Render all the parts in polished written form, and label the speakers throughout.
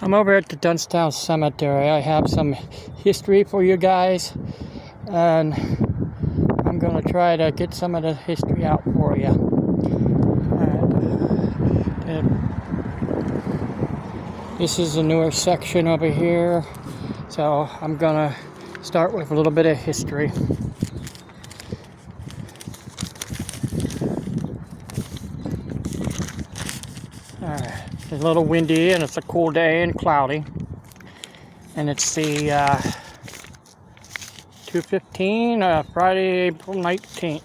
Speaker 1: I'm over at the Dunnstown Cemetery. I have some history for you guys, and I'm going to try to get some of the history out for you. This is a newer section over here, so I'm going to start with a little bit of history. It's a little windy and it's a cool day and cloudy, and it's the 2:15 Friday, April 19th.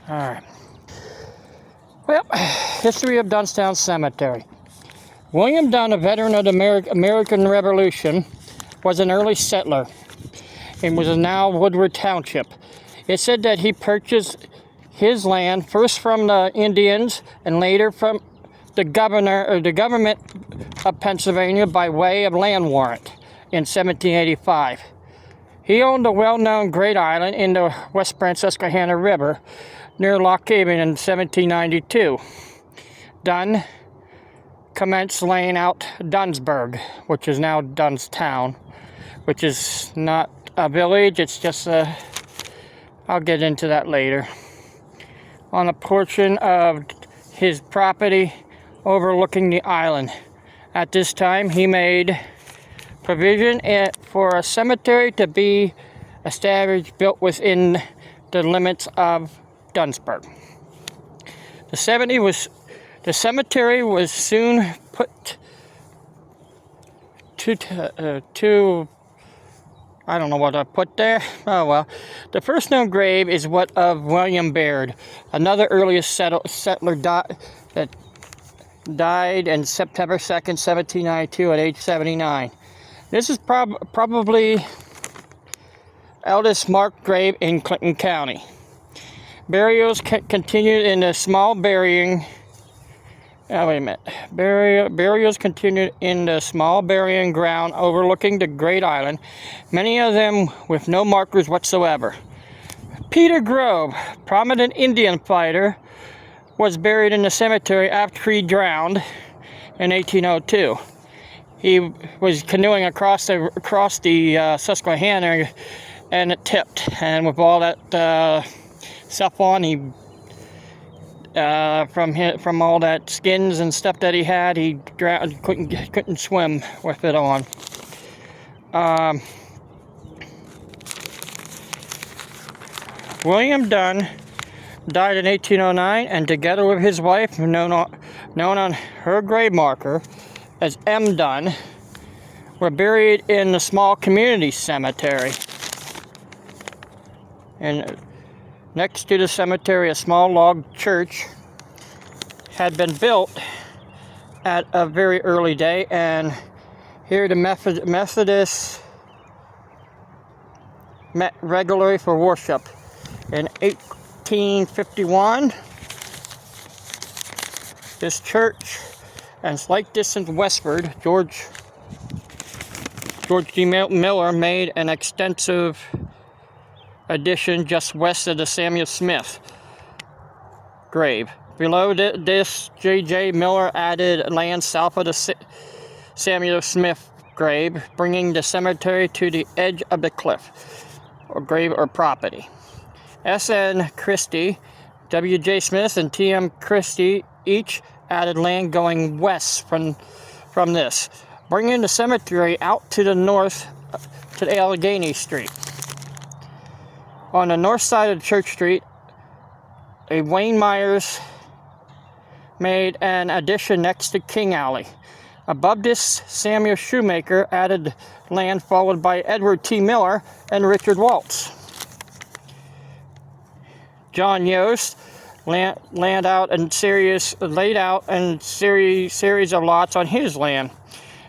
Speaker 1: Alright. Well, history of Dunnstown Cemetery. William Dunn, a veteran of the American Revolution, was an early settler and was now Woodward Township. It's said that he purchased his land first from the Indians and later from the government of Pennsylvania by way of land warrant in 1785. He owned the well-known Great Island in the West Branch Susquehanna River near Lock Haven in 1792. Dunn commenced laying out Dunsburg, which is now Dunnstown, which is not a village, it's just I'll get into that later. On a portion of his property overlooking the island. At this time, he made provision for a cemetery to be established, built within the limits of Dunsburg. The cemetery was soon put to I don't know what I put there. Oh well. The first known grave is what of William Baird, another earliest settler that died on September 2nd, 1792 at age 79. This is probably eldest marked grave in Clinton County. Burials continued in the small burying. Burials continued in the small burying ground overlooking the Great Island, many of them with no markers whatsoever. Peter Grove, prominent Indian fighter, was buried in the cemetery after he drowned in 1802. He was canoeing across the Susquehanna, and it tipped, and with all that stuff on, he from all that skins and stuff that he had, he drowned, couldn't swim with it on. William Dunn died in 1809, and together with his wife, known on her grave marker as M. Dunn, were buried in the small community cemetery. And next to the cemetery, a small log church had been built at a very early day, and here the Methodists met regularly for worship. In 1851, this church, and slight distance westward, George G. Miller made an extensive addition just west of the Samuel Smith grave. Below this, J.J. Miller added land south of the Samuel Smith grave, bringing the cemetery to the edge of the cliff, or grave or property. S.N. Christie, W.J. Smith, and T.M. Christie each added land going west from this, bringing the cemetery out to the north to the Allegheny Street. On the north side of Church Street, a Wayne Myers made an addition next to King Alley. Above this, Samuel Shoemaker added land, followed by Edward T. Miller and Richard Waltz. John Yost laid out a series of lots on his land.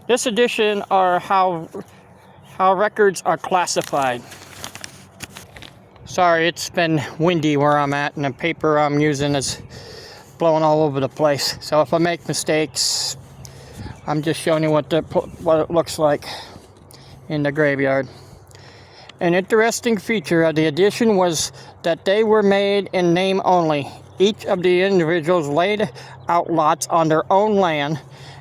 Speaker 1: This addition are how records are classified. Sorry, it's been windy where I'm at, and the paper I'm using is blowing all over the place. So if I make mistakes, I'm just showing you what it looks like in the graveyard. An interesting feature of the addition was that they were made in name only. Each of the individuals laid out lots on their own land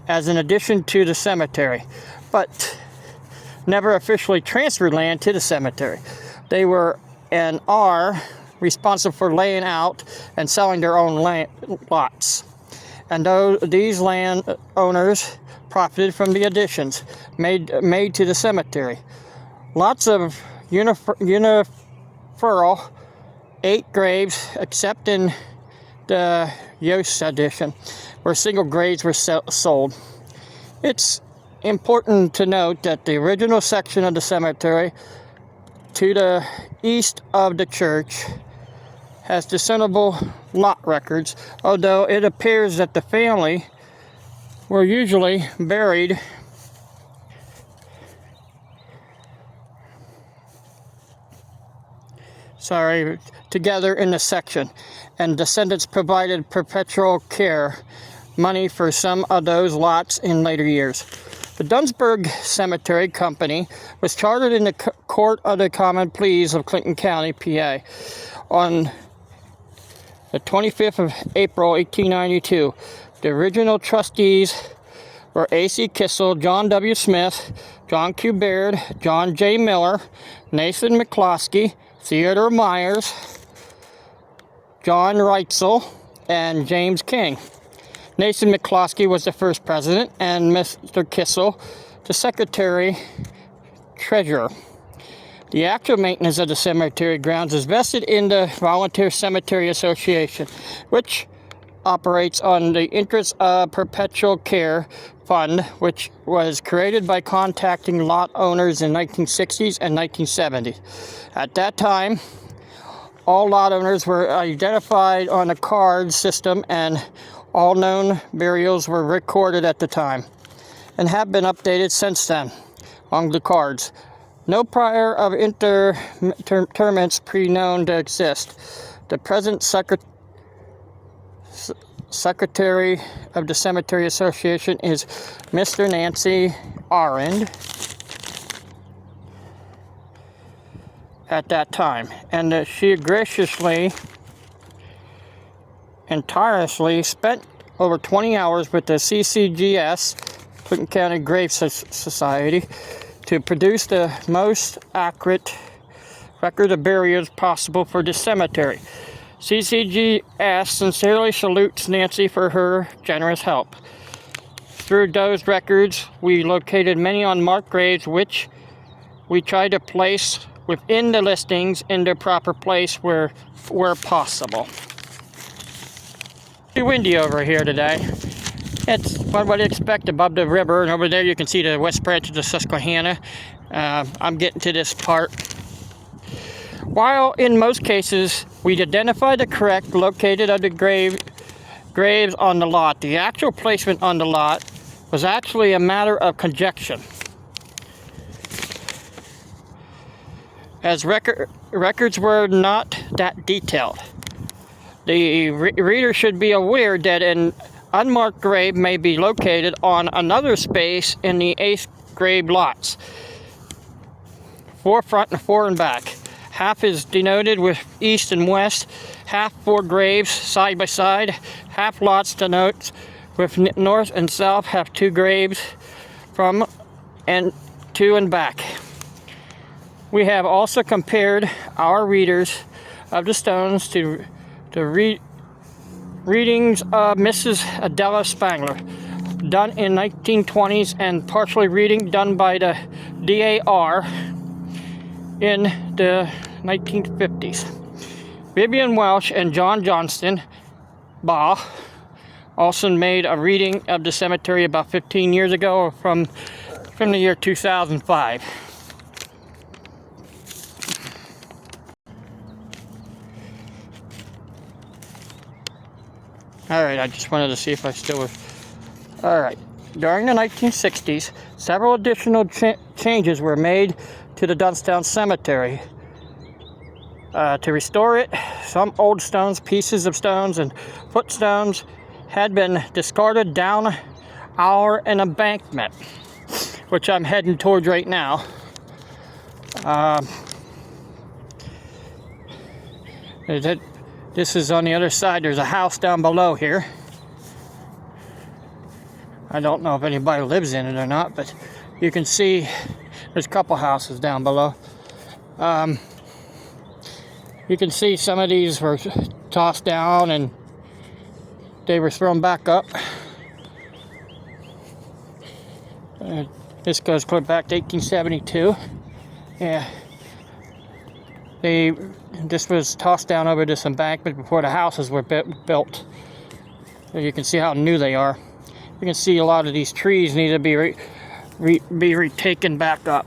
Speaker 1: as an addition to the cemetery, but never officially transferred land to the cemetery. They were and are responsible for laying out and selling their own lots. And these land owners profited from the additions made to the cemetery. Lots of uniferal 8 graves, except in the Yost addition, where single graves were sold. It's important to note that the original section of the cemetery to the east of the church has discernible lot records, although it appears that the family were usually buried together in the section, and descendants provided perpetual care money for some of those lots in later years. The Dunsburg Cemetery Company was chartered in the Court of the Common Pleas of Clinton County, PA, on the 25th of April, 1892. The original trustees were A.C. Kissel, John W. Smith, John Q. Baird, John J. Miller, Nathan McCloskey, Theodore Myers, John Reitzel, and James King. Nathan McCloskey was the first president, and Mr. Kissel, the secretary-treasurer. The actual maintenance of the cemetery grounds is vested in the Volunteer Cemetery Association, which operates on the interest of Perpetual Care Fund, which was created by contacting lot owners in 1960s and 1970s. At that time, all lot owners were identified on a card system, and all known burials were recorded at the time and have been updated since then on the cards. No prior of interments pre-known to exist. The present Secretary of the Cemetery Association is Mr. Nancy Arend at that time, and she graciously and tirelessly spent over 20 hours with the CCGS, Clinton County Grave Society, to produce the most accurate record of burials possible for the cemetery. CCGS sincerely salutes Nancy for her generous help. Through those records, we located many unmarked graves, which we tried to place within the listings in their proper place where possible. It's windy over here today. It's what I'd expect above the river, and over there you can see the west branch of the Susquehanna. I'm getting to this part. While in most cases we'd identify the correct located of the graves on the lot, the actual placement on the lot was actually a matter of conjecture, as records were not that detailed. The reader should be aware that an unmarked grave may be located on another space in the 8th grave lots, 4 front and 4 in back. Half is denoted with east and west, half 4 graves side by side, half lots denotes with north and south, have 2 graves from and to and back. We have also compared our readers of the stones to readings of Mrs. Adela Spangler, done in 1920s, and partially reading done by the DAR in the 1950s. Vivian Welsh and John Johnston Baugh also made a reading of the cemetery about 15 years ago from the year 2005. Alright, I just wanted to see if I still was... Alright, during the 1960s, several additional changes were made to the Dunnstown Cemetery. To restore it, some old stones, pieces of stones, and footstones had been discarded down an embankment, which I'm heading towards right now. This is on the other side. There's a house down below here. I don't know if anybody lives in it or not, but you can see there's a couple houses down below. You can see some of these were tossed down and they were thrown back up. This goes clear back to 1872. Yeah. This was tossed down over this embankment before the houses were built. So you can see how new they are. You can see a lot of these trees need to be retaken back up.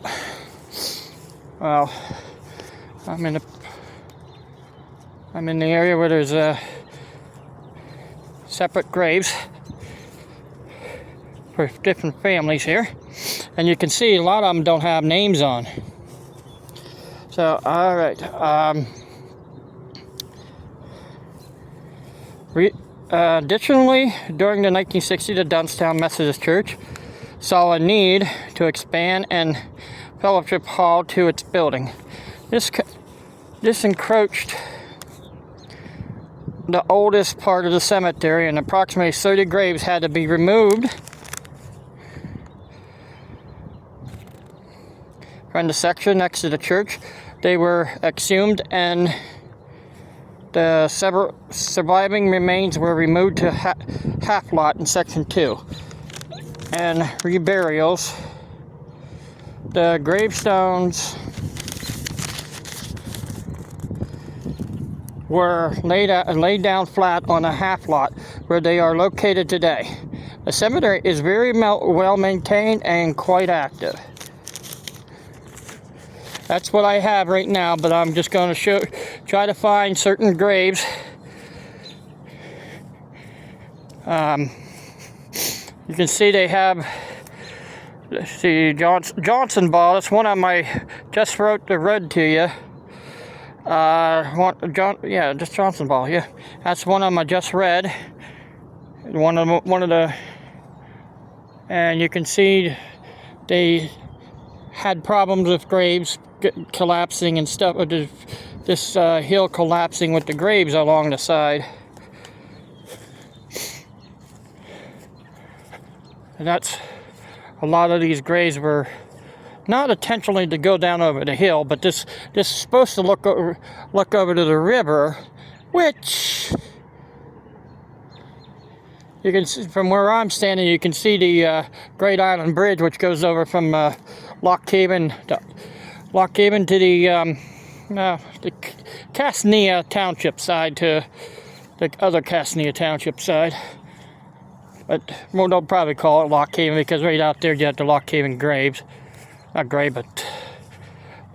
Speaker 1: Well, I'm in the area where there's separate graves for different families here, and you can see a lot of them don't have names on. So, all right. Additionally, during the 1960s, the Dunnstown Methodist Church saw a need to expand and fellowship hall to its building. This encroached the oldest part of the cemetery, and approximately 30 graves had to be removed from the section next to the church. They were exhumed, and the surviving remains were removed to half lot in section 2. And reburials. The gravestones were laid down flat on a half lot where they are located today. The cemetery is very well maintained and quite active. That's what I have right now, but I'm just going to try to find certain graves. You can see they have the Johnson ball. That's one of my just read to you. Just Johnson ball. Yeah, that's one of them I just read. One of the, and you can see they had problems with graves collapsing and stuff. This hill collapsing with the graves along the side. And that's a lot of these graves were not intentionally to go down over the hill, but this is supposed to look over to the river, which you can see from where I'm standing. You can see the Great Island Bridge, which goes over from Lock Haven to the Casnea Township side to the other Casnea Township side. But well, they'll probably call it Lock Haven because right out there you have the Lock Haven graves. Not grave, but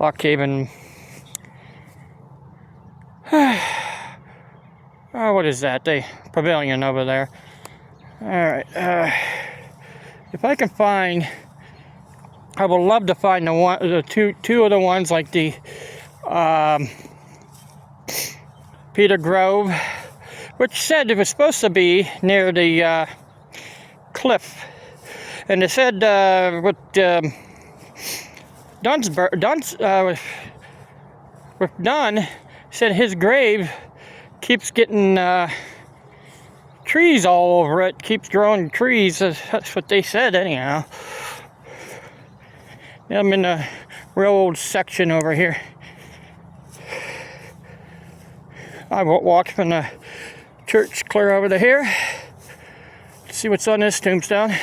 Speaker 1: Lock Haven. What is that? The pavilion over there. Alright. If I can find, I would love to find the two of the ones like the Peter Grove, which said it was supposed to be near the cliff, and they said with Dunn said his grave keeps getting trees all over it, keeps growing trees. That's what they said anyhow. I'm in a real old section over here. I walked from the church clear over to here. Let's see what's on this tombstone.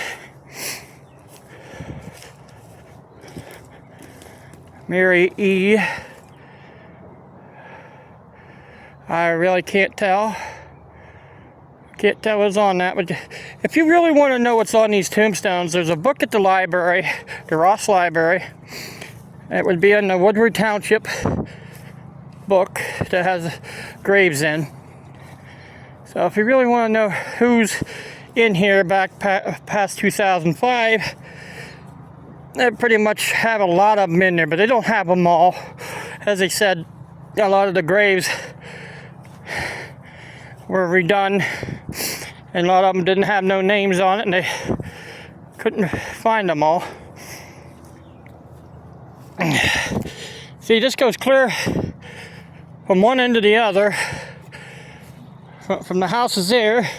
Speaker 1: Mary E. I really can't tell. Can't tell what's on that, but if you really want to know what's on these tombstones, there's a book at the library, the Ross Library. It would be in the Woodward Township book that has graves in. So if you really want to know who's in here back past 2005, they pretty much have a lot of them in there, but they don't have them all. As I said, a lot of the graves were redone, and a lot of them didn't have no names on it, and they couldn't find them all. See, this goes clear from one end to the other, from the houses there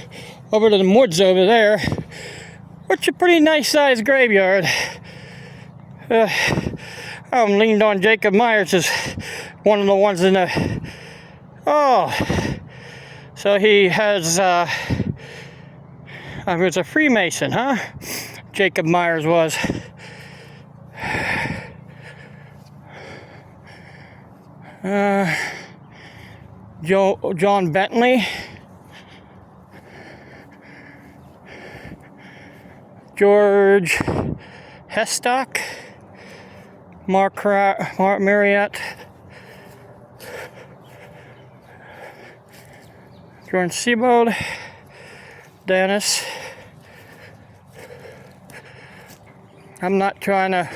Speaker 1: over to the woods over there, which is a pretty nice sized graveyard. I'm leaned on Jacob Myers as one of the ones in the... Oh, so he has, he was a Freemason, huh? Jacob Myers was. John Bentley. George Hestock. Mark Marriott. Jordan Seabold. Dennis. I'm not trying to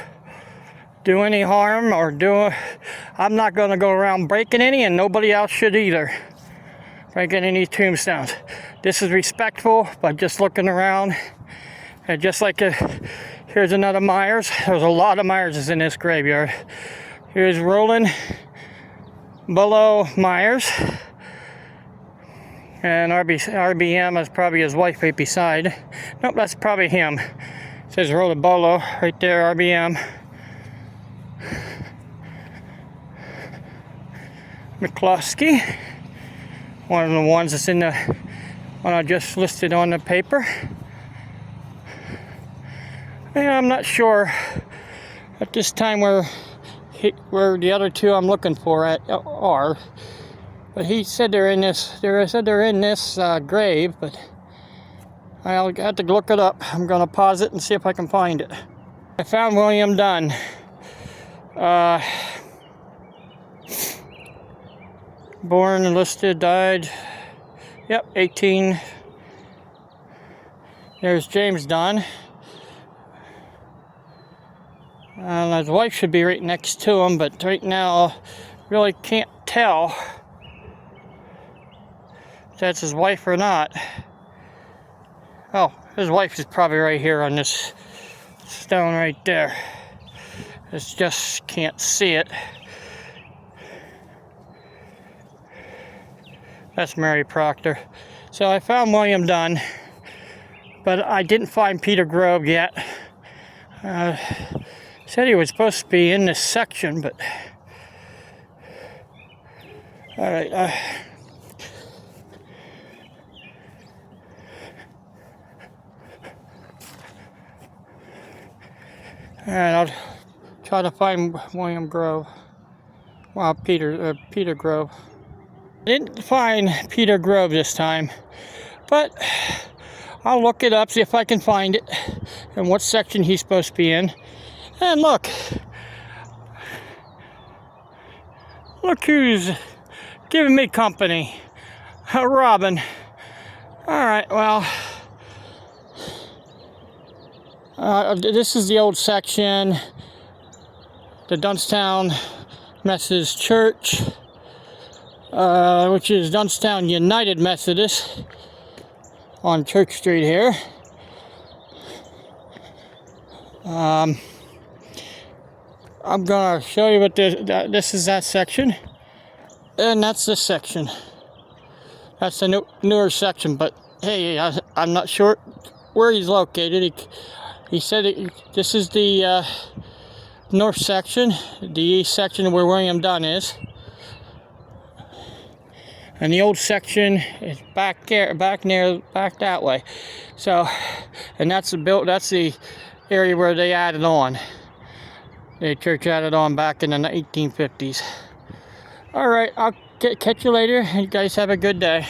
Speaker 1: do any harm or I'm not going to go around breaking any, and nobody else should either. Breaking any tombstones. This is respectful, but just looking around. And just like here's another Myers. There's a lot of Myerses in this graveyard. Here's Roland Bullough Myers. And RBM is probably his wife right beside. Nope, that's probably him. It says Roland Bullough right there, RBM. McCloskey, one of the ones that's in the one I just listed on the paper. Yeah, I'm not sure at this time where the other two I'm looking for are, but he said they're in this. They're in this grave, but I'll have to look it up. I'm gonna pause it and see if I can find it. I found William Dunn. Born, enlisted, died. Yep, 18. There's James Dunn. And his wife should be right next to him, but right now, really can't tell if that's his wife or not. Oh, his wife is probably right here on this stone right there. Just can't see it. That's Mary Proctor. So I found William Dunn, but I didn't find Peter Grove yet. Said he was supposed to be in this section, but all right. And I'll try to find William Grove. Well, Peter Grove. I didn't find Peter Grove this time, but I'll look it up, see if I can find it and what section he's supposed to be in. And look who's giving me company. Robin. All right, well, this is the old section, the Dunnstown Methodist Church, which is Dunnstown United Methodist on Church Street here. I'm gonna show you what this is, that section, and that's this section. That's the newer section, but hey, I'm not sure where he's located. He said this is the north section, the east section where William Dunn is, and the old section is back there, back that way. So, and that's the area where they added on. The church added on back in the 1850s. All right, I'll catch you later. You guys have a good day.